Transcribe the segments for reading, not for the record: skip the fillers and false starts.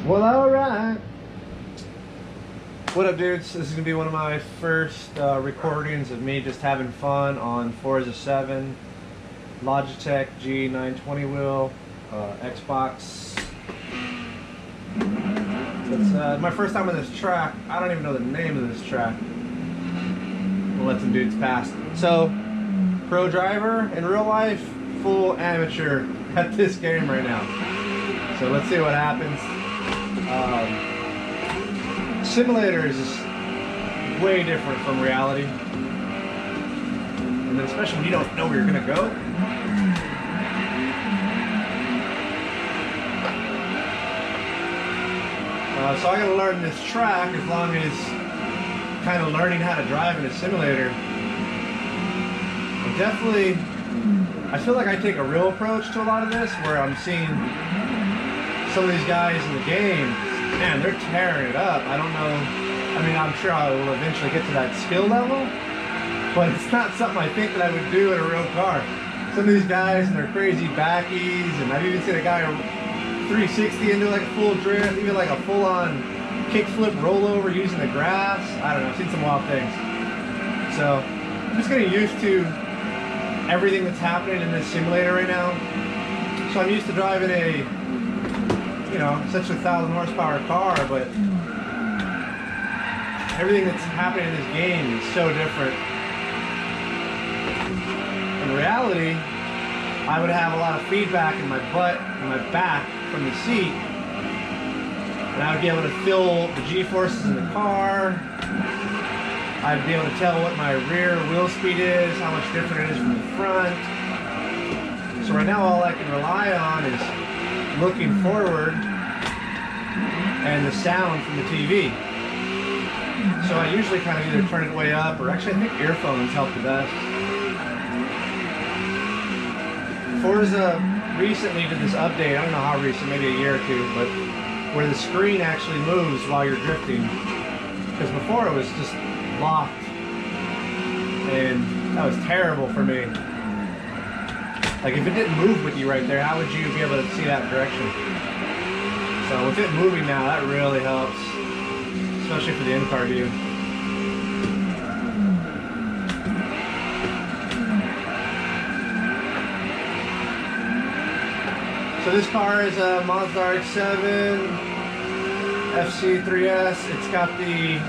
Well, alright. What up, dudes? This is going to be one of my first recordings of me just having fun on Forza 7, Logitech G920 wheel, Xbox. It's my first time on this track. I don't even know the name of this track. We'll let some dudes pass. So, pro driver in real life, full amateur at this game right now. So let's see what happens. Simulator is just way different from reality, and then especially when you don't know where you're gonna go. So I gotta learn this track as long as kind of learning how to drive in a simulator. And definitely, I feel like I take a real approach to a lot of this, where I'm seeing some of these guys in the game. Man, they're tearing it up. I don't know. I mean, I'm sure I will eventually get to that skill level, but it's not something I think that I would do in a real car. Some of these guys and their crazy backies, and I've even seen a guy 360 into like a full drift, even like a full-on kickflip rollover using the grass. I don't know. I've seen some wild things. So I'm just getting used to everything that's happening in this simulator right now. So I'm used to driving a, you know, such a 1,000 horsepower car, but everything that's happening in this game is so different. In reality, I would have a lot of feedback in my butt and my back from the seat, and I would be able to feel the G-forces in the car. I'd be able to tell what my rear wheel speed is, how much different it is from the front. So right now all I can rely on is looking forward and the sound from the TV. So I usually kind of either turn it way up, or actually I think earphones help the best. Forza recently did this update, I don't know how recent, maybe a year or two, but where the screen actually moves while you're drifting. Because before it was just locked, and that was terrible for me. Like, if it didn't move with you right there, how would you be able to see that direction? So with it moving now, that really helps, especially for the in-car view. So this car is a Mazda RX-7 FC3S. It's got the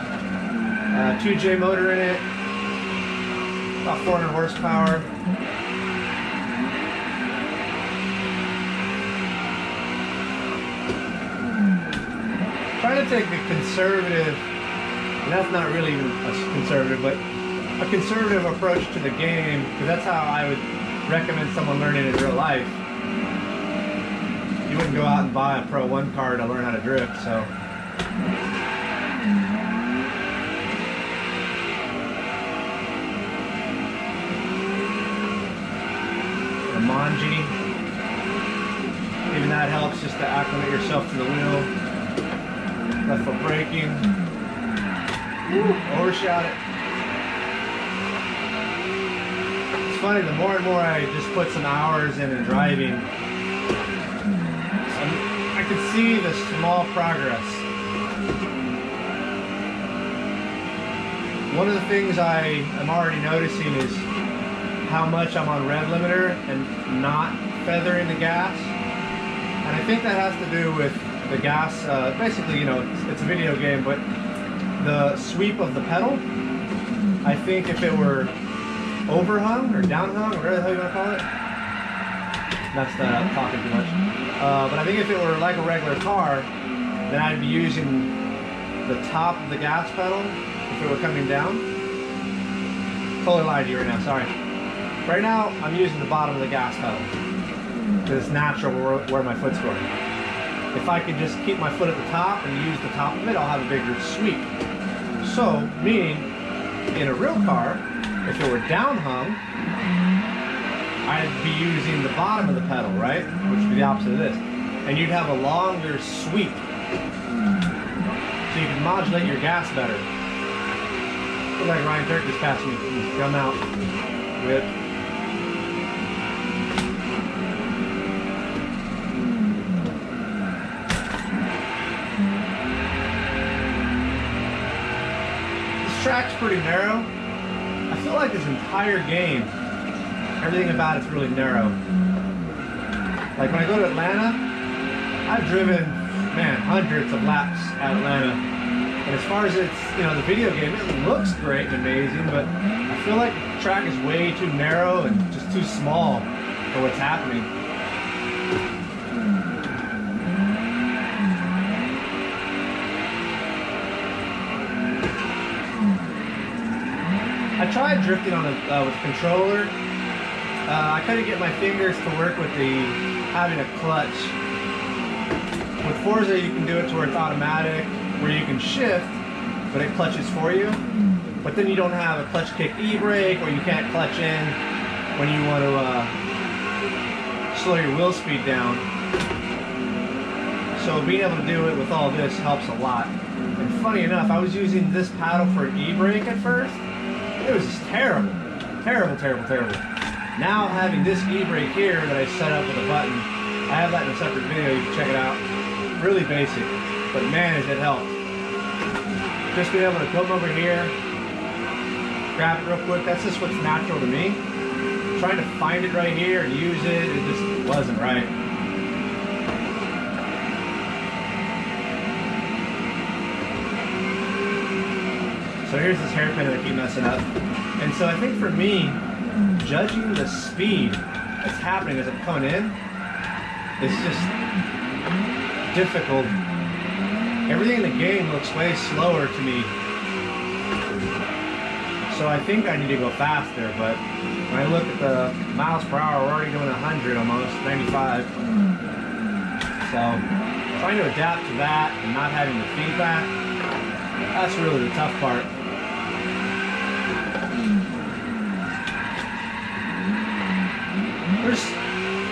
2J motor in it, about 400 horsepower. Trying to take a conservative, and that's not really even a conservative, but a conservative approach to the game, because that's how I would recommend someone learning in real life. You wouldn't go out and buy a Pro 1 car to learn how to drift, so. The Manji, even that helps just to acclimate yourself to the wheel. Left foot braking. Woo, overshot it. It's funny, the more and more I just put some hours in driving, I can see the small progress. One of the things I am already noticing is how much I'm on rev limiter and not feathering the gas. And I think that has to do with the gas, basically, you know, it's a video game, but the sweep of the pedal, I think if it were overhung or downhung, or whatever the hell you want to call it, that's talking too much. But I think if it were like a regular car, then I'd be using the top of the gas pedal if it were coming down. Totally lied to you right now, sorry. Right now, I'm using the bottom of the gas pedal, because it's natural where my foot's going. If I could just keep my foot at the top and use the top of it, I'll have a bigger sweep. So, meaning, in a real car, if it were downhung, I'd be using the bottom of the pedal, right? Which would be the opposite of this. And you'd have a longer sweep. So you can modulate your gas better. Looks like Ryan Turk just passed me. He's come out. Good. track's pretty narrow. I feel like this entire game, everything about it's really narrow. Like when I go to Atlanta, I've driven, man, hundreds of laps at Atlanta. And as far as it's, you know, the video game, it looks great and amazing, but I feel like the track is way too narrow and just too small for what's happening. I tried drifting on a with a controller. I couldn't get my fingers to work with having a clutch. With Forza, you can do it to where it's automatic, where you can shift, but it clutches for you. But then you don't have a clutch kick e-brake, or you can't clutch in when you want to slow your wheel speed down. So being able to do it with all this helps a lot. And funny enough, I was using this paddle for an e-brake at first. It was just terrible. Terrible, terrible, terrible. Now having this e-brake here that I set up with a button, I have that in a separate video, you can check it out. Really basic, but man, has it helped. Just being able to come over here, grab it real quick, that's just what's natural to me. Trying to find it right here and use it, it just wasn't right. So here's this hairpin that I keep messing up. And so I think for me, judging the speed that's happening as I'm coming in, is just difficult. Everything in the game looks way slower to me. So I think I need to go faster, but when I look at the miles per hour, we're already doing 100 almost, 95. So trying to adapt to that and not having the feedback, that's really the tough part. There's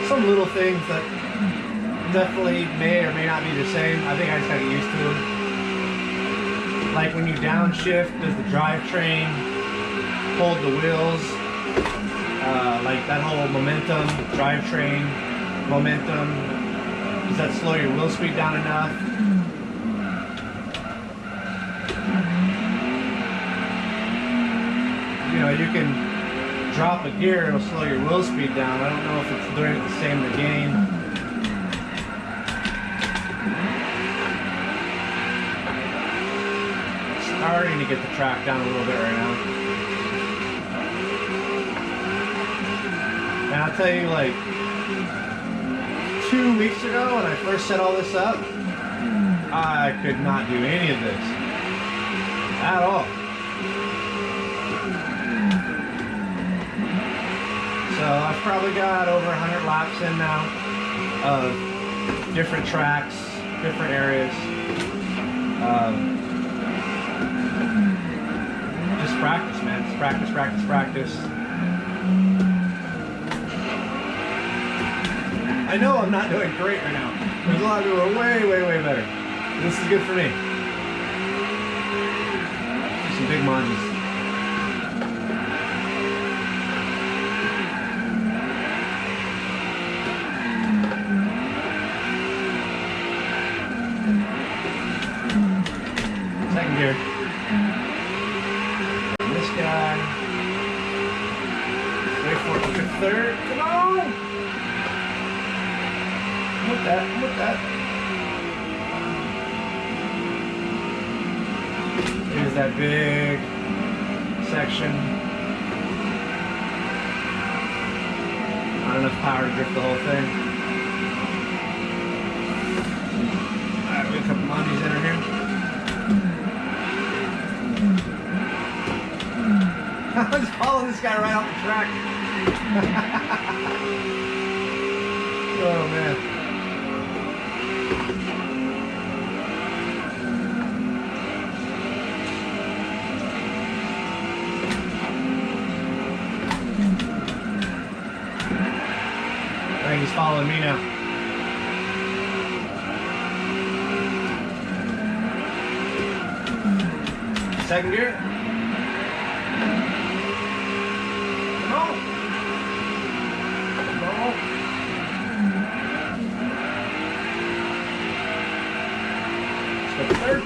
some little things that definitely may or may not be the same. I think I just got to get used to them. Like when you downshift, does the drivetrain hold the wheels? Like that whole momentum, drivetrain momentum, does that slow your wheel speed down enough? You know, you can drop a gear, it'll slow your wheel speed down. I don't know if it's doing it the same in the game. Starting to get the track down a little bit right now. And I'll tell you, like 2 weeks ago when I first set all this up, I could not do any of this at all. So I've probably got over 100 laps in now of different tracks, different areas. Just practice, man. Just practice, practice, practice. I know I'm not doing great right now. There's a lot of people who are way, way, way better. This is good for me. Some big monges. Second gear. And this guy. Wait for it to pick third. Come on! With that, with that. Here's that big section. Not enough power to drift the whole thing. Alright, we got a couple mondies in here. I'm just following this guy right off the track. Oh man. I think he's following me now. Second gear. Come on. Come on. Let's go to third.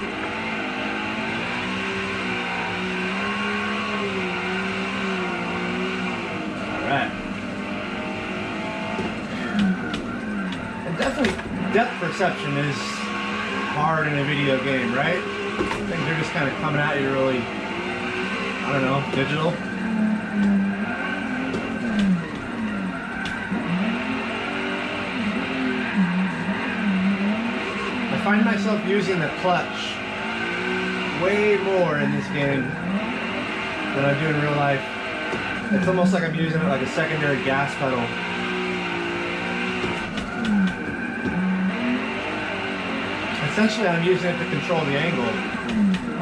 depth perception is hard in a video game, right? Things are just kind of coming at you really, I don't know, digital. I find myself using the clutch way more in this game than I do in real life. It's almost like I'm using it like a secondary gas pedal. Essentially, I'm using it to control the angle.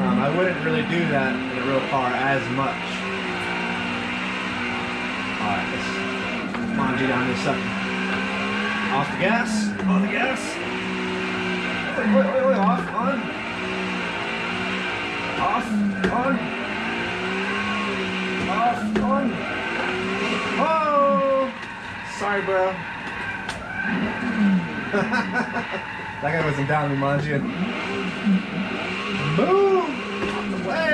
I wouldn't really do that in a real car as much. Alright, let's manji down this sucker. Off the gas, on the gas. Wait, off, on. Off, on. Off, on. Oh! Sorry, bro. That guy wasn't down me, manji. Move! Out the way!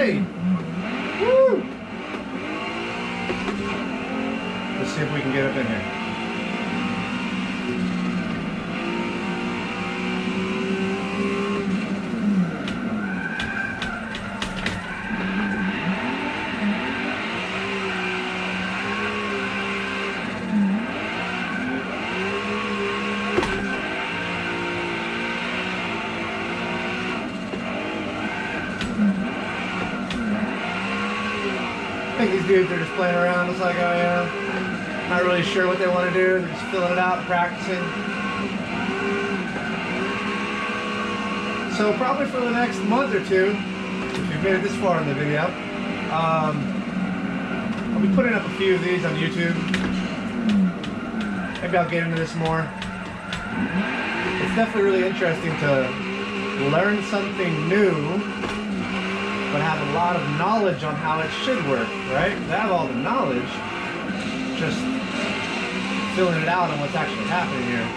Woo! Let's see if we can get up in here. I think these dudes are just playing around just like I am. Not really sure what they want to do. They're just filling it out and practicing. So probably for the next month or two, if you've made it this far in the video, I'll be putting up a few of these on YouTube. Maybe I'll get into this more. It's definitely really interesting to learn something new, but have a lot of knowledge on how it should work, right? They have all the knowledge, just filling it out on what's actually happening here.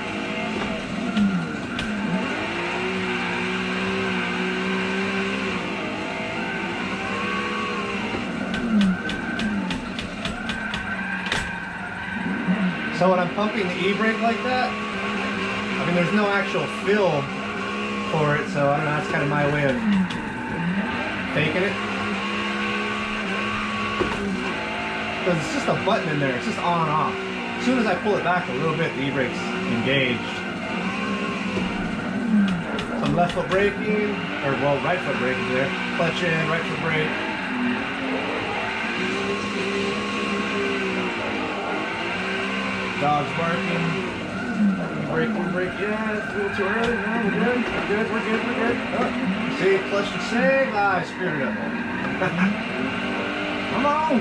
So when I'm pumping the e-brake like that, I mean, there's no actual fill for it, so I don't know, that's kind of my way of faking it. Because it's just a button in there, it's just on and off. As soon as I pull it back a little bit, the e-brake's engaged. Some left foot braking, or well, right foot braking there. Clutch in, right foot brake. Dog's barking. Brake, yeah, it's a little too early. No, we're good. Oh, see, clutch and save. Ah, I screwed it up. Come on.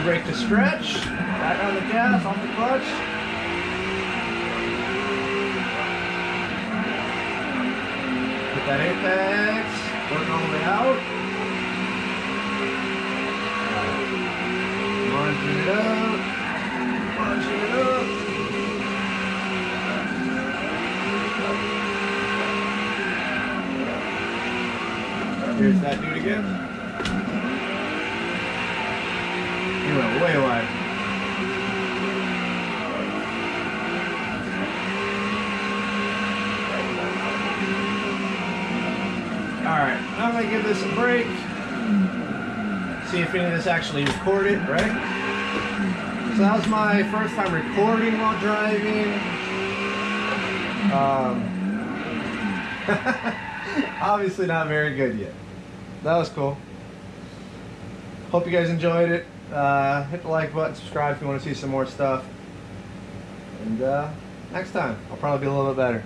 E-brake to stretch. Back on the gas, off the clutch. Put that apex. Work all the way out. Launching it up. Here's that dude again. He went way wide. Alright, I'm going to give this a break. See if any of this actually recorded, right? So that was my first time recording while driving. Obviously not very good yet. That was cool. Hope you guys enjoyed it. Hit the like button, subscribe if you want to see some more stuff. And next time, I'll probably be a little bit better.